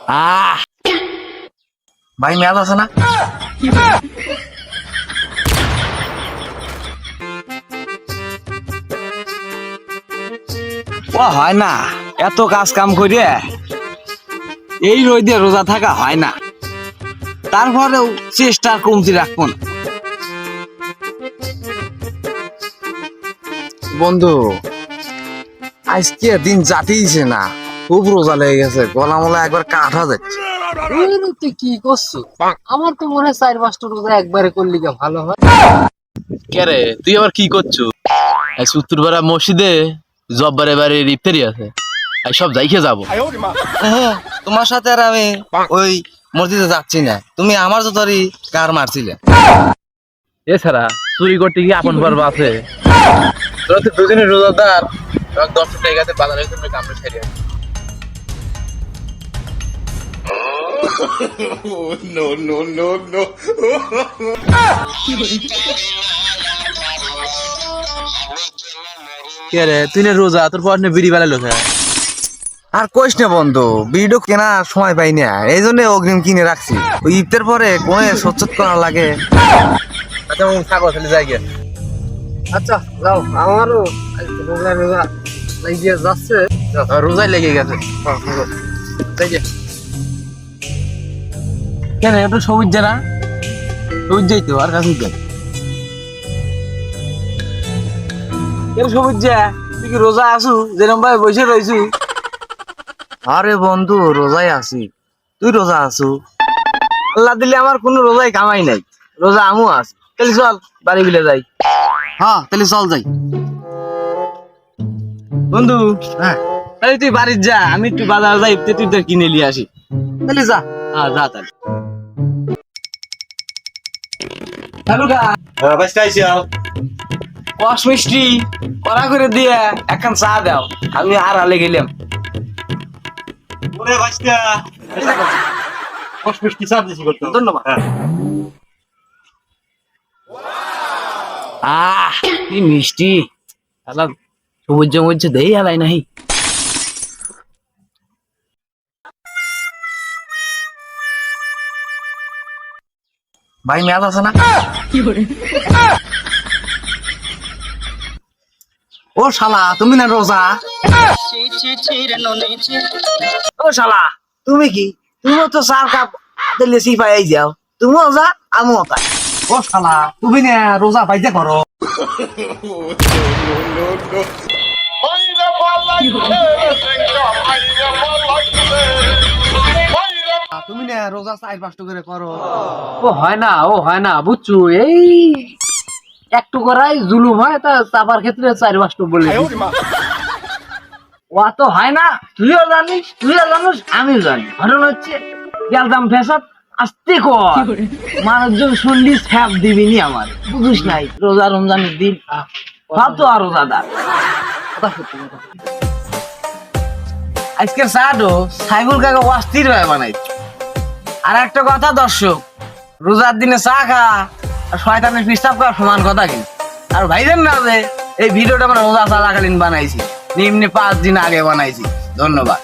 আহ ভাই মেয়াদ আছে না? ও হয় না, এত কাজ কাম করিয়ে এই রোদে রোজা থাকা হয় না। তারপরেও চেষ্টা কমতি রাখবো না। বন্ধু আজকে দিন যাতেইছে না, খুব রোজা লেগে গেছে, গলা মলা একবার কাটা যাচ্ছে। তুই কি করছো? আমার তো মনে হয় 4-5টা রোজা একবারে করলি ভালো হয়। কে রে তুই আবার কি করছো? শুক্রবার মসজিদে জব্বারে বাড়ির ইফতারি আছে, এই সব যাইকে যাবো। হ্যাঁ, তোমার সাথে আর আমি ওই মসজিদে যাচ্ছি না, তুমি আমার যতই কার মারছিলে। এছাড়া চুরি করতে কি আপন পর্ব আছে? তোরা তো দুদিনে রোজাদার, 10 টাকা আছে বাজারে তুমি কামড়ে ছেড়ে আসি। কে রে তুই না রোজা, তোর পর বিড়ি বেলা লোক। আর কইস না বন্ধু, বিড়িও কেনার সময় পাই না, এই জন্য অগ্রিম কিনে রাখছি। ওই ইফতার পরে কোনে সচ্চত করা লাগে। আচ্ছা থাকো তাহলে যাই গিয়ে। আচ্ছা যাও, আমারও রোজা রোজা লাগিয়ে যাচ্ছে। রোজাই লেগে গেছে। যাই গে। কেন একটু সবুজ না? সবুজ যাই তো আর কাছে যাই। কেন সবুজ যা, তুই কি রোজা আসু যেরকম ভাবে বসে রয়েছু? আরে বন্ধু রোজাই আছি, তুই রোজা আছু। আল্লাহ দিলে আমার কোনো রোজাই কামাই নাই, রোজা আমু আছি। তাহলে চল বাড়ি বিলে যাই। হ্যাঁ তাহলে চল যাই। বন্ধু হ্যাঁ তাহলে তুই বাড়ি যা, আমি একটু বাজার যাই, তুই তো কিনে নিয়ে আসি। তাহলে যা। হ্যাঁ যা তাহলে। কস মিষ্টি কড়া করে দিয়ে এখন চা দাও, আমি আর হালে গেলাম। ধন্যবাদ। কি মিষ্টি, সবুজ মজ্জ দেই হালাই নাই। ভাই মেয়াদ আছে না? ও শালা তুমি না রোজা? ও শালা তুমি কি, তুমিও তো 4 কাপ হাতে লেসি পাই যাও, তুমিও রোজা আমিও তাই। ও শালা তুমি না রোজা পাইতে করো। তুমি না রোজা 4-5টা করে করো। ও হয় না, ও হয় না, বুঝছো? এই একটু করাই জুলুম হয়, তা চাপার ক্ষেত্রে 4-5টা বলে ও তো হয় না। তুইও জানিস, আমিও জানি। ঘটনা হচ্ছে গেলতাম ফেসত, আস্তে কর, মানুষজন শুনলি ছ্যাপ দিবি নি আমার, বুঝিস নাই? রোজা রমজানের দিন সব তো আর রোজাদার। কথা সত্যি কথা। আজকের চাটো সাইবুল কাকা অস্থির হয়ে বানাইছে। আর একটা কথা দর্শক, রোজার দিনে চা খা আর শয়তানের পিস্তাব করা সমান কথা কিন্তু। আর ভাইজান না যে এই ভিডিওটা আমরা রোজা চলাকালীন বানাইছি, নিম্নে 5 দিন আগে বানাইছি। ধন্যবাদ।